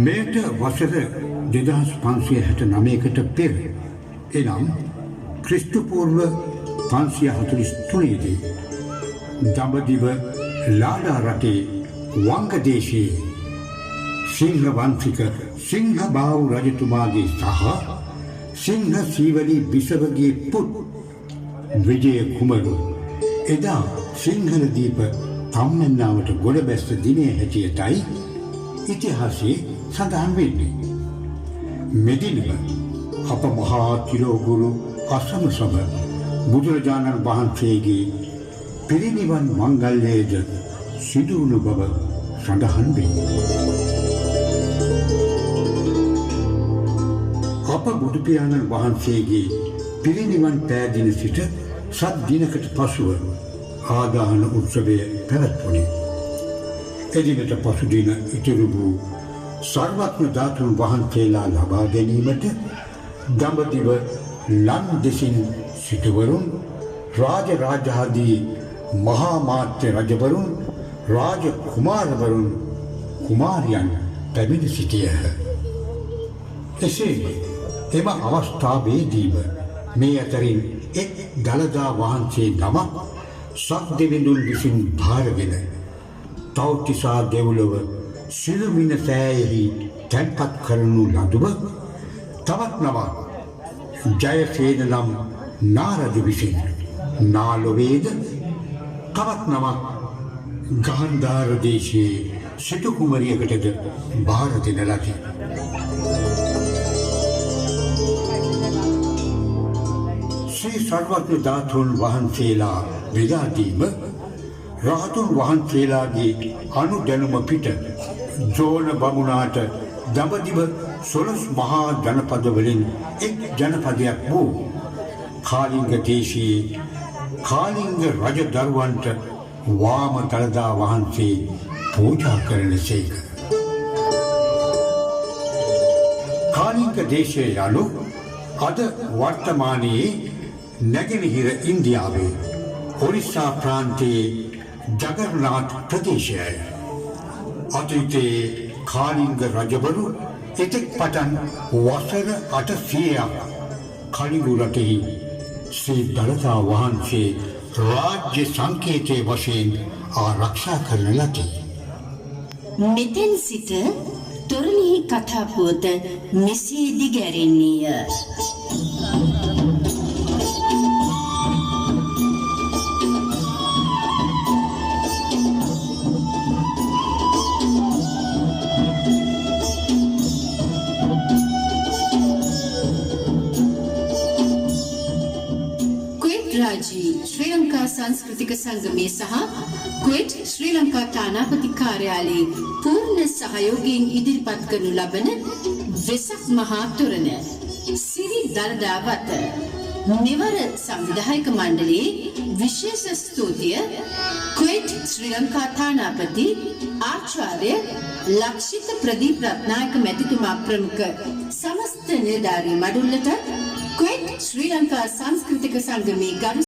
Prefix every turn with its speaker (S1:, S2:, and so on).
S1: මේට වසර 2569කට පෙර එනම් ක්‍රිස්තු පූර්ව 543 දී දඹදිව ලාඩා රටේ වංගදේශයේ සිංහ වංශික සිංහබාහු රජතුමාගේ සහ සිංහ සීවලී බිසවගේ පුත් විජය කුමරු එදා සිංහල දීප තම්මැන්නාවට ගොඩ බැස්ස දිනේ හැටියටයි ඉතිහාසයේ සඳහන් වෙන්නේ. මෙදිනම අප මහා තිලෝගුරු අසමසම බුදුරජාණන් වහන්සේගේ පිරිනිවන් මංගල්‍යයේද සිදු වුණු බව සඳහන් වේ. අප බුදු පියාණන් වහන්සේගේ පිරිනිවන් පෑදින සිට සත් දිනකට පසුව ආදාහන උත්සවය පැවැත්වුණේ. එදිනට පසුදින ඉතිරි වූ සර්වඥ ධාතුන් වහන්සේලා ලබා ගැනීමට දඹදිව ලන් දෙසින් සිටවරුන් රාජරාජාදී මහා මාත්‍ය රජවරුන් රාජ කුමාරවරුන් කුමාරියන් පැමිණ සිටියහ. එසේ එම අවස්ථාවේදීම මේ අතරින් එක් දළදා වහන්සේ නමක් සක්දෙවිඳුන් විසින් භාරගෙන තව්තිසා දෙව්ලොව සිළුමිණ සෑයෙහි තැන්පත් කරනු ලදුව තවත් නමක් ජයසේන නම් නාරජු විසින් නාලොවේද තවත් නමක් ගහන්ධාර දේශයේ සිටු කුමරියකටද භාර දෙන ලදී. ශ්‍රී සර්වඥ ධාතුන් වහන්සේලා බෙදාදීම රහතුන් වහන්සේලාගේ අනුදැනුම පිට ජෝන බමුණාට දඹදිව 12 මහා ජනපදවලින් එක් ජනපදයක් වූ කාලිංග දේශයේ කාලිංග රජදරුවන්ට වාම දළදා වහන්සේ පූජා කරන සේක. කාලිංග දේශය යනු අද වර්තමානයේ නැගෙනහිර ඉන්දියාවේ ඔරිස්සා ප්‍රාන්තයේ ජගන්නාථ ප්‍රදේශයයි. අතීතයේ කාලිංග රජවරු එතෙක් පටන් වසර 800ක් කලිඟු රටෙහි ශ්‍රී දළදා වහන්සේ රාජ්‍ය සංකේතයේ වශයෙන් ආරක්ෂා කරන ලදී.
S2: මෙතෙන් සිට තොරණෙහි කතා පුවත මෙසේ දිගැරෙන්නේය. ශ්‍රී ලංකා සංස්කෘතික සංගමය සහ කුවේට් ශ්‍රී ලංකා තානාපති කාර්යාලයේ පූර්ණ සහයෝගයෙන් ඉදිරිපත් කරනු ලබන වෙසක් මහා තොරණ සිරි දළදා වත මෙවර සංවිධායක මණ්ඩලයේ විශේෂ ස්තුතිය කුවේට් ශ්‍රී ලංකා තානාපති ආචාර්ය ලක්ෂිත ප්‍රදීප් රත්නායක මැතිතුමා ප්‍රමුඛ සමස්ත නිලධාරී මඩුල්ලට කුවේට් ශ්‍රී ලංකා සංස්කෘතික සංගමේ ගරු